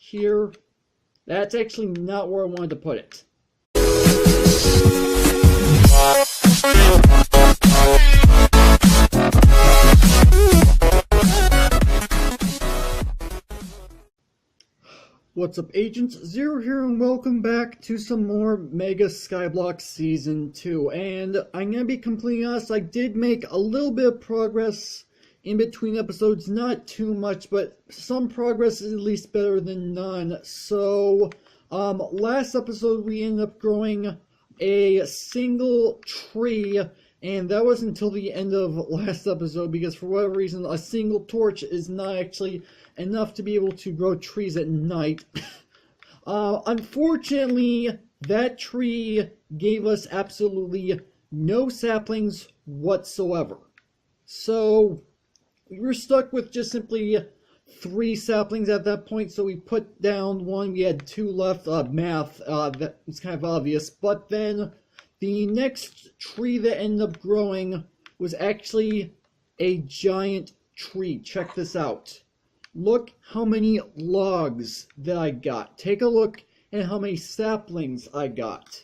here. That's actually not where I wanted to put it. What's up, Agents? Zero here, and welcome back to some more Mega Skyblock Season 2. And I'm going to be completely honest, I did make a little bit of progress in between episodes. Not too much, but some progress is at least better than none. So, last episode we ended up growing a single tree, and that was until the end of last episode, because for whatever reason, a single torch is not actually enough to be able to grow trees at night. Unfortunately, that tree gave us absolutely no saplings whatsoever. So, we were stuck with just simply 3 saplings at that point, so we put down 1, we had 2 left. Math, that was kind of obvious. But then, the next tree that ended up growing was actually a giant tree. Check this out. Look how many logs that I got. Take a look at how many saplings I got.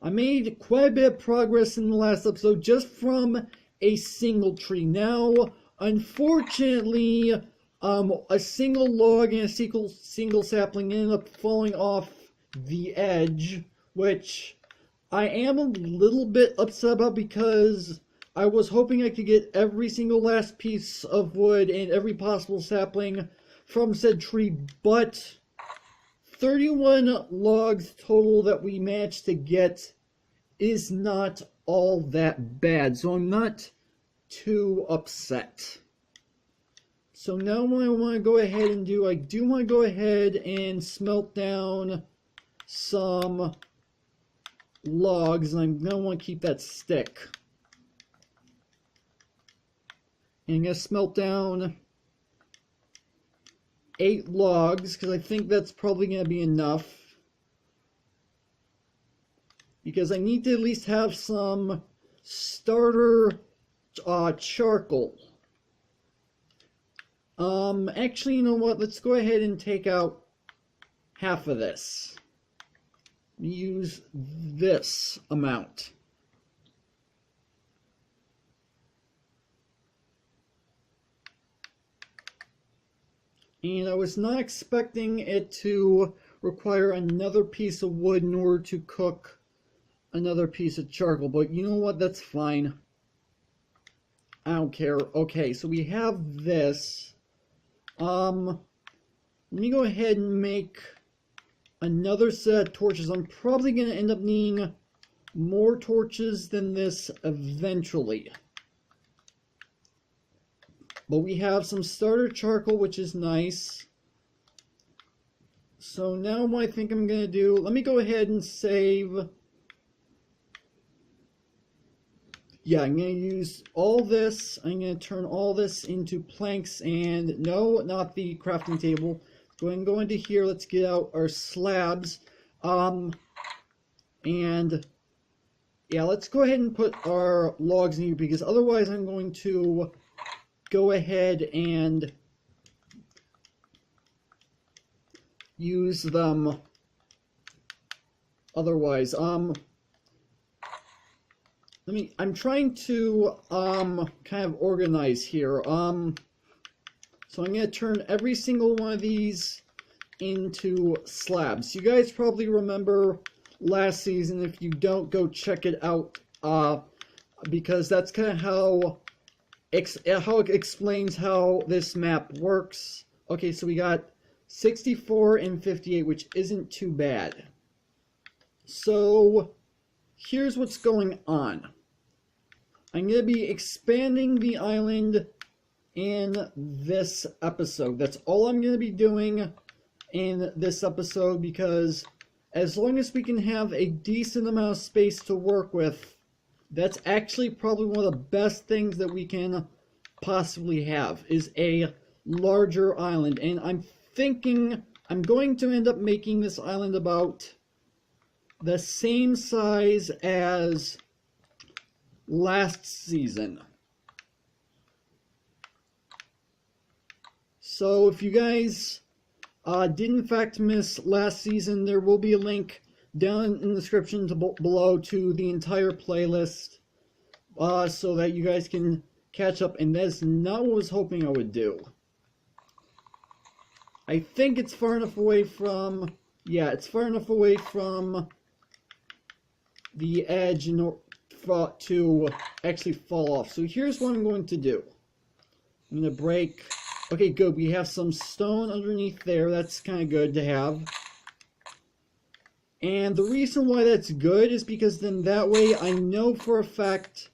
I made quite a bit of progress in the last episode just from a single tree. Now, unfortunately, a single log and a single sapling ended up falling off the edge, which I am a little bit upset about, because I was hoping I could get every single last piece of wood and every possible sapling from said tree, but 31 logs total that we managed to get is not all that bad, so I'm not too upset. So now what I want to go ahead and do, I do want to go ahead and smelt down some logs, and I'm going to want to keep that stick. And I'm going to smelt down 8 logs, because I think that's probably going to be enough. Because I need to at least have some starter charcoal. Actually, you know what? Let's go ahead and take out half of this. Use this amount. And I was not expecting it to require another piece of wood in order to cook another piece of charcoal, but you know what, that's fine. I don't care. Okay, so we have this. Let me go ahead and make another set of torches. I'm probably going to end up needing more torches than this eventually. But we have some starter charcoal, which is nice. So now what I think I'm going to do, let me go ahead and save. Yeah, I'm going to use all this. I'm going to turn all this into planks, and no, not the crafting table. Go ahead and go into here. Let's get out our slabs. And yeah, let's go ahead and put our logs in here, because otherwise I'm going to go ahead and use them otherwise. I'm trying to kind of organize here. So I'm going to turn every single one of these into slabs. You guys probably remember last season. If you don't, go check it out, because that's kind of how it explains how this map works. Okay, so we got 64 and 58, which isn't too bad. So here's what's going on. I'm going to be expanding the island in this episode. That's all I'm going to be doing in this episode, because as long as we can have a decent amount of space to work with, that's actually probably one of the best things that we can possibly have, is a larger island. And I'm thinking I'm going to end up making this island about the same size as last season. So if you guys did in fact miss last season, there will be a link down in the description below to the entire playlist, so that you guys can catch up, and that's not what I was hoping I would do. I think it's far enough away from, yeah, it's far enough away from the edge to actually fall off. So here's what I'm going to do. I'm going to break, okay, good, we have some stone underneath there, that's kind of good to have. And the reason why that's good is because then that way I know for a fact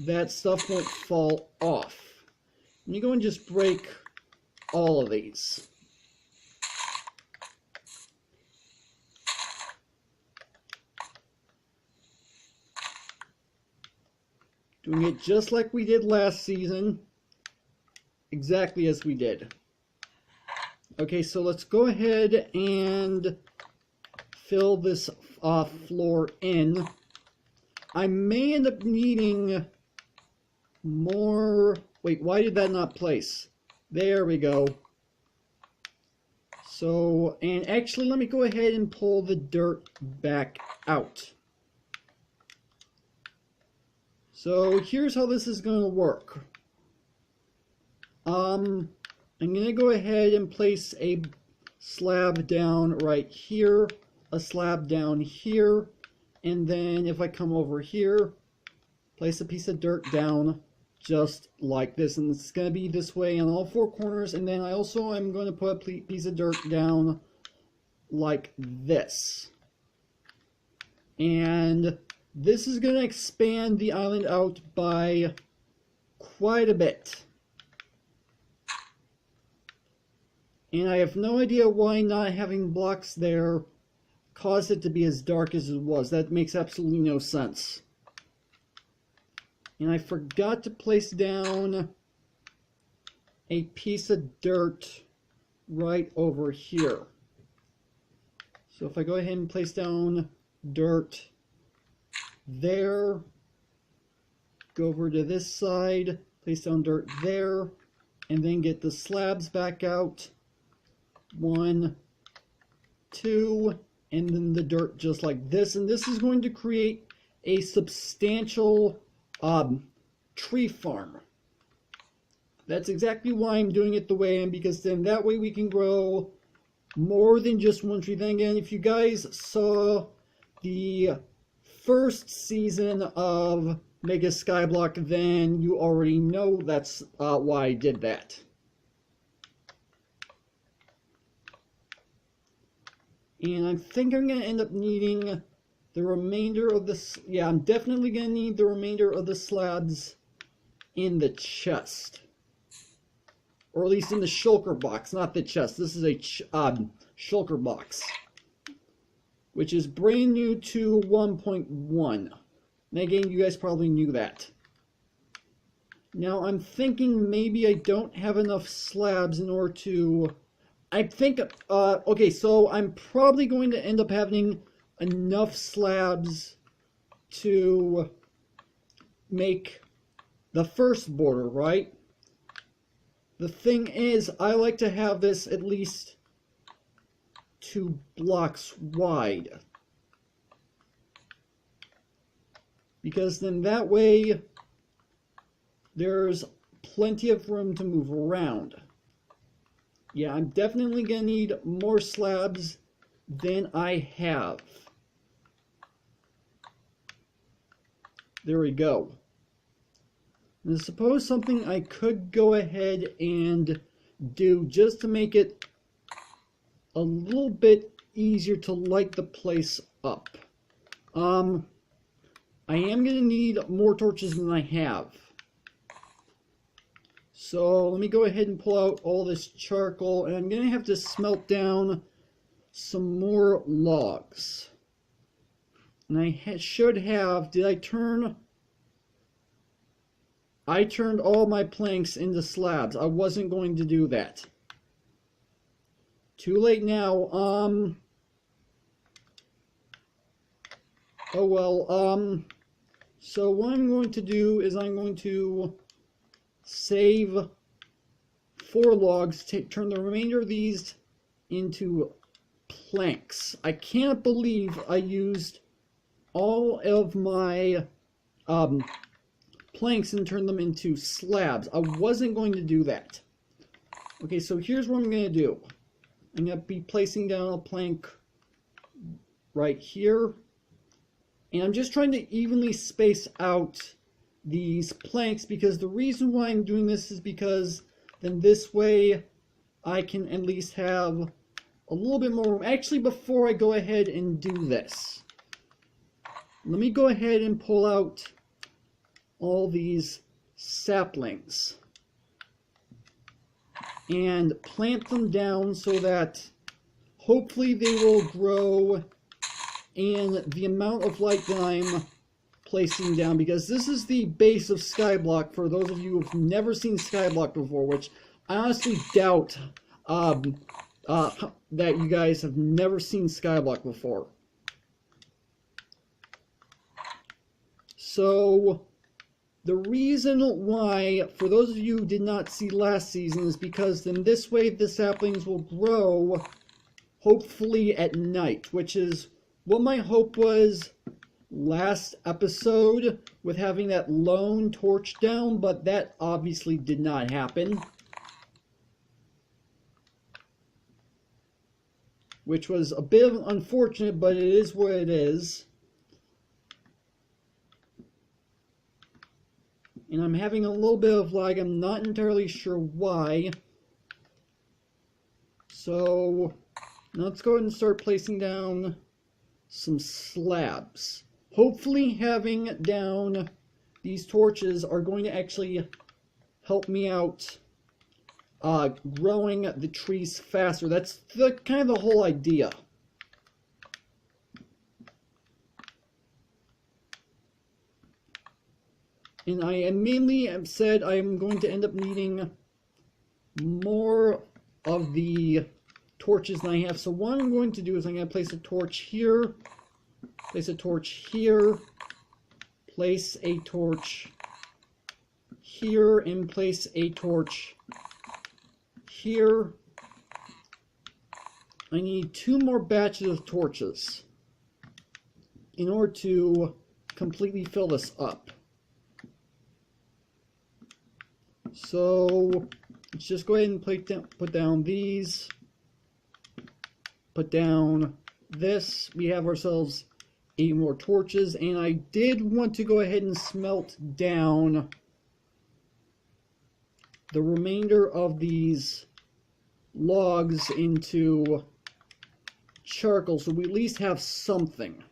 that stuff won't fall off. Let me go and just break all of these. Doing it just like we did last season. Exactly as we did. Okay, so let's go ahead and fill this floor in. I may end up needing more. Wait, why did that not place? There we go. So, and actually let me go ahead and pull the dirt back out. So here's how this is going to work. I'm going to go ahead and place a slab down right here, a slab down here, and then if I come over here, place a piece of dirt down just like this, and it's going to be this way on all four corners, and then I also am going to put a piece of dirt down like this. And this is going to expand the island out by quite a bit. And I have no idea why not having blocks there caused it to be as dark as it was. That makes absolutely no sense. And I forgot to place down a piece of dirt right over here. So if I go ahead and place down dirt there, go over to this side, place down dirt there, and then get the slabs back out. 1, 2, and then the dirt just like this, and this is going to create a substantial tree farm. That's exactly why I'm doing it the way I am, because then that way we can grow more than just one tree. Then again, if you guys saw the first season of Mega Skyblock, then you already know that's why I did that. And I think I'm going to end up needing the remainder of this. Yeah, I'm definitely going to need the remainder of the slabs in the chest. Or at least in the shulker box, not the chest. This is a shulker box, which is brand new to 1.1. And again, you guys probably knew that. Now, I'm thinking maybe I don't have enough slabs in order to... I think, okay, so I'm probably going to end up having enough slabs to make the first border, right? The thing is, I like to have this at least 2 blocks wide. Because then that way, there's plenty of room to move around. Yeah, I'm definitely going to need more slabs than I have. There we go. And suppose something I could go ahead and do just to make it a little bit easier to light the place up. I am going to need more torches than I have. So let me go ahead and pull out all this charcoal, and I'm going to have to smelt down some more logs. And I should have, did I turn? I turned all my planks into slabs. I wasn't going to do that. Too late now. Oh well, so what I'm going to do is I'm going to save 4 logs, turn the remainder of these into planks. I can't believe I used all of my planks and turned them into slabs. I wasn't going to do that. Okay, so here's what I'm going to do. I'm going to be placing down a plank right here. And I'm just trying to evenly space out these planks, because the reason why I'm doing this is because then this way I can at least have a little bit more room. Actually, before I go ahead and do this, let me go ahead and pull out all these saplings and plant them down so that hopefully they will grow in the amount of light that I'm placing down, because this is the base of Skyblock for those of you who've never seen Skyblock before, which I honestly doubt that you guys have never seen Skyblock before. So the reason why, for those of you who did not see last season, is because then this way the saplings will grow hopefully at night, which is what my hope was last episode with having that lone torch down, but that obviously did not happen, which was a bit unfortunate, but it is what it is. And I'm having a little bit of lag. I'm not entirely sure why. So let's go ahead and start placing down some slabs. Hopefully having down these torches are going to actually help me out growing the trees faster. That's kind of the whole idea. And I mainly have said I'm going to end up needing more of the torches than I have. So what I'm going to do is I'm going to place a torch here, place a torch here, place a torch here, and place a torch here. I need 2 more batches of torches in order to completely fill this up. So let's just go ahead and put down these, put down this. We have ourselves 8 more torches, and I did want to go ahead and smelt down the remainder of these logs into charcoal, so we at least have something.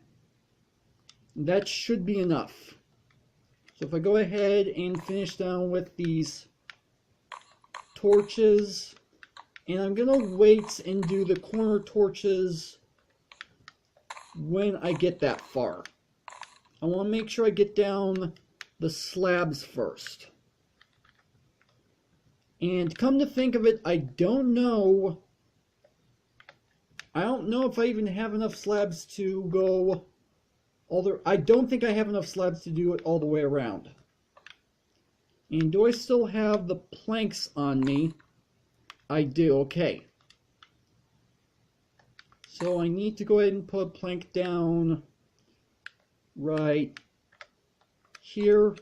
That should be enough. So if I go ahead and finish down with these torches, and I'm gonna wait and do the corner torches when I get that far. I want to make sure I get down the slabs first. And come to think of it, I don't know if I even have enough slabs to go all the... I don't think I have enough slabs to do it all the way around. And do I still have the planks on me? I do, okay. So I need to go ahead and put a plank down right here.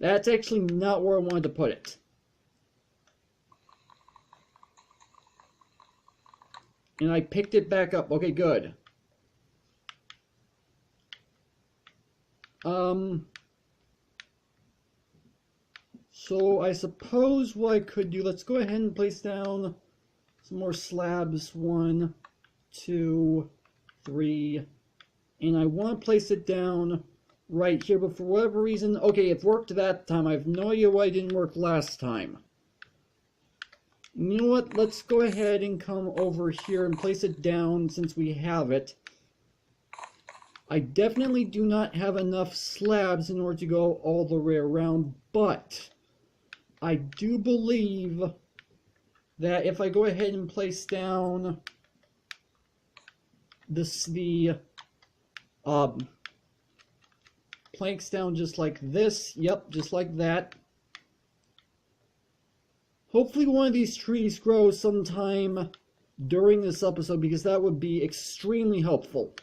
That's actually not where I wanted to put it. And I picked it back up. Okay, good. So I suppose what I could do, let's go ahead and place down some more slabs. 1, 2, 3, and I want to place it down right here, but for whatever reason, okay, it worked that time. I have no idea why it didn't work last time. You know what, let's go ahead and come over here and place it down since we have it. I definitely do not have enough slabs in order to go all the way around, but I do believe that if I go ahead and place down the planks down just like this, yep, just like that, Hopefully one of these trees grows sometime during this episode, because that would be extremely helpful.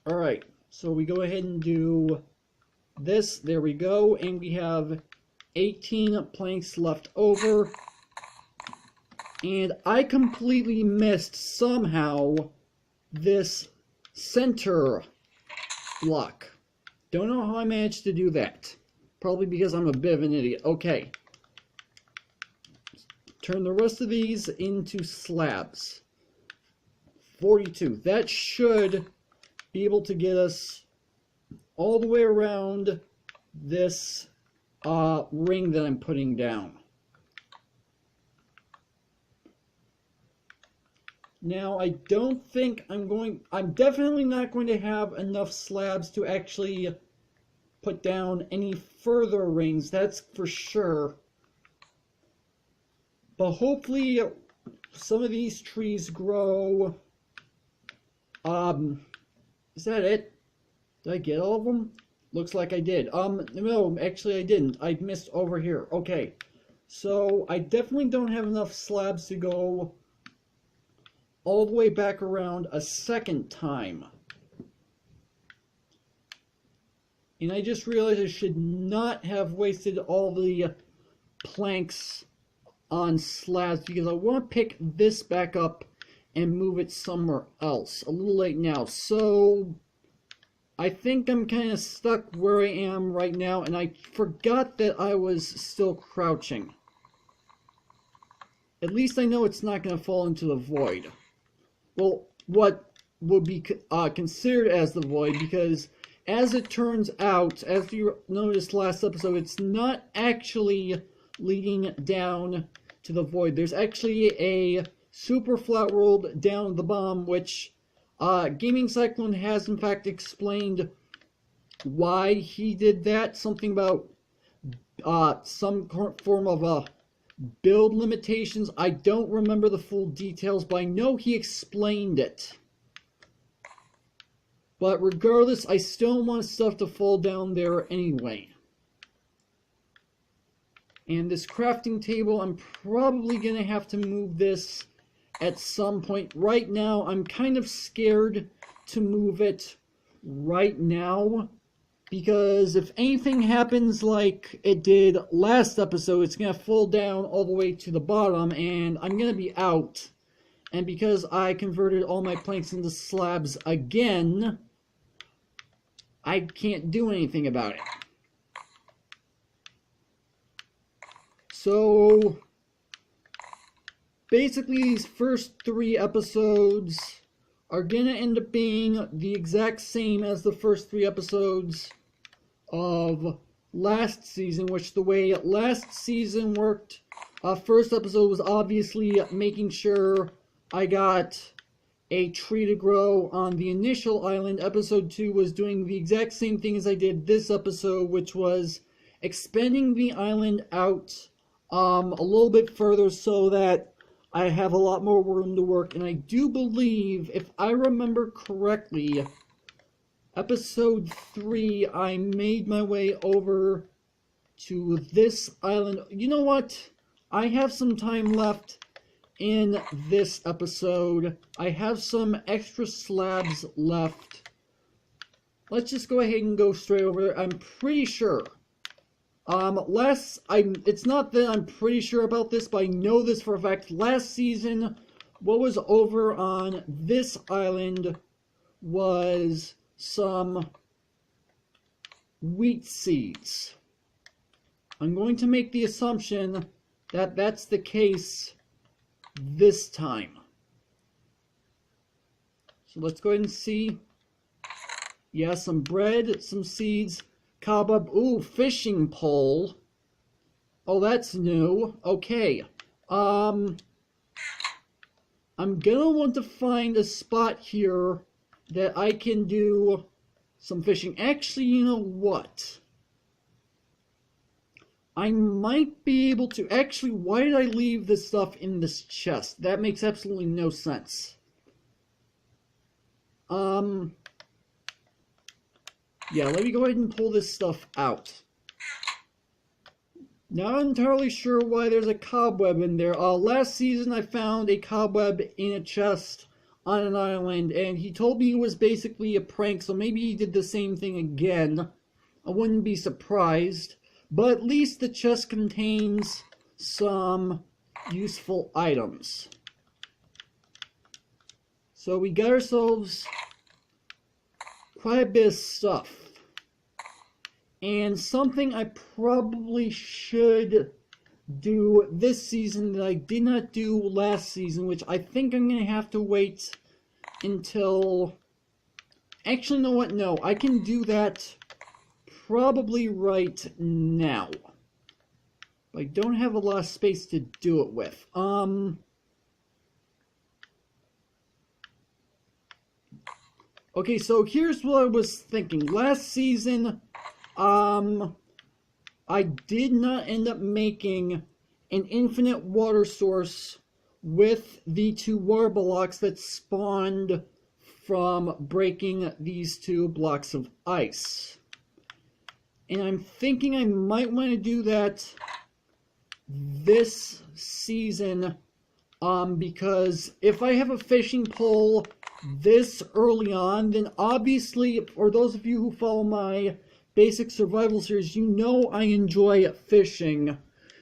Alright, so we go ahead and do this. There we go. And we have 18 planks left over. And I completely missed somehow this center block. Don't know how I managed to do that. Probably because I'm a bit of an idiot. Okay. Turn the rest of these into slabs. 42. That should be able to get us all the way around this ring that I'm putting down. Now, I don't think I'm definitely not going to have enough slabs to actually put down any further rings, that's for sure. But hopefully some of these trees grow. Is that it? Did I get all of them? Looks like I did. No, actually I didn't. I missed over here. Okay. So I definitely don't have enough slabs to go all the way back around a second time. And I just realized I should not have wasted all the planks on slabs, because I want to pick this back up and move it somewhere else. A little late now. So I think I'm kind of stuck where I am right now, and I forgot that I was still crouching. At least I know it's not going to fall into the void. Well, what would be considered as the void, because as it turns out, as you noticed last episode, it's not actually leading down to the void. There's actually a super flat world down at the bottom, which Gaming Cyclone has in fact explained why he did that. Something about some form of build limitations. I don't remember the full details, but I know he explained it. But regardless, I still want stuff to fall down there anyway. And this crafting table, I'm probably going to have to move this at some point. Right now, I'm kind of scared to move it right now, because if anything happens like it did last episode, it's going to fall down all the way to the bottom, and I'm going to be out. And because I converted all my planks into slabs again, I can't do anything about it. So basically these first 3 episodes are going to end up being the exact same as the first 3 episodes of last season, which the way last season worked, first episode was obviously making sure I got a tree to grow on the initial island. Episode 2 was doing the exact same thing as I did this episode, which was expanding the island out a little bit further so that I have a lot more room to work. And I do believe, if I remember correctly, episode 3, I made my way over to this island. You know what? I have some time left in this episode. I have some extra slabs left. Let's just go ahead and go straight over there. I'm pretty sure. It's not that I'm pretty sure about this, but I know this for a fact. Last season, what was over on this island was some wheat seeds. I'm going to make the assumption that that's the case this time. So let's go ahead and see. Yeah, some bread, some seeds, cobble. Ooh, fishing pole. Oh, that's new. Okay. I'm gonna want to find a spot here that I can do some fishing. Actually, you know what? I might be able to. Actually, why did I leave this stuff in this chest? That makes absolutely no sense. Yeah, let me go ahead and pull this stuff out. Not entirely sure why there's a cobweb in there. Last season I found a cobweb in a chest on an island, and he told me it was basically a prank, so maybe he did the same thing again. I wouldn't be surprised. But at least the chest contains some useful items. So we got ourselves quite a bit of stuff. And something I probably should do this season that I did not do last season, which I think I'm going to have to wait until... Actually, you know what? No, I can do that probably right now. But I don't have a lot of space to do it with. Okay, so here's what I was thinking. Last season... I did not end up making an infinite water source with the 2 water blocks that spawned from breaking these 2 blocks of ice. And I'm thinking I might want to do that this season, because if I have a fishing pole this early on, then obviously, for those of you who follow my basic survival series, you know I enjoy fishing,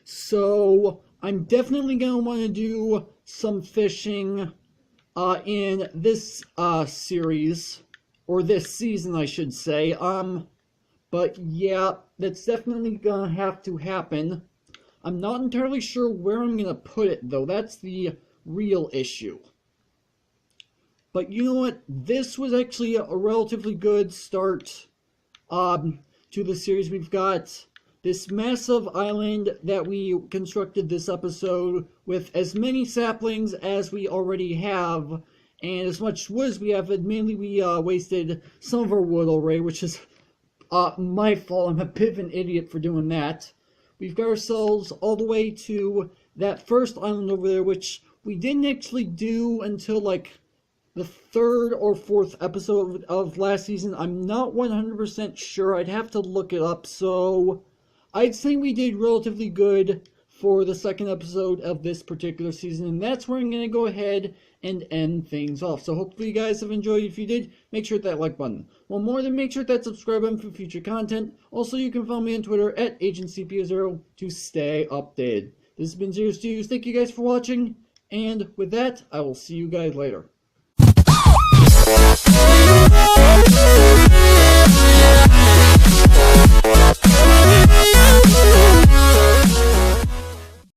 so I'm definitely going to want to do some fishing in this series, or this season I should say. But yeah, that's definitely going to have to happen. I'm not entirely sure where I'm going to put it though, that's the real issue. But you know what, this was actually a relatively good start to the series. We've got this massive island that we constructed this episode with as many saplings as we already have, and as much wood as we have. Admittedly, we wasted some of our wood already, which is my fault. I'm a bit of an idiot for doing that. We've got ourselves all the way to that first island over there, which we didn't actually do until like the 3rd or 4th episode of last season. I'm not 100% sure. I'd have to look it up. So I'd say we did relatively good for the 2nd episode of this particular season. And that's where I'm going to go ahead and end things off. So hopefully you guys have enjoyed. If you did, make sure to hit that like button. One more, then make sure to hit that subscribe button for future content. Also, you can follow me on Twitter at AgentCPO0 to stay updated. This has been Zero Studios. Thank you guys for watching. And with that, I will see you guys later.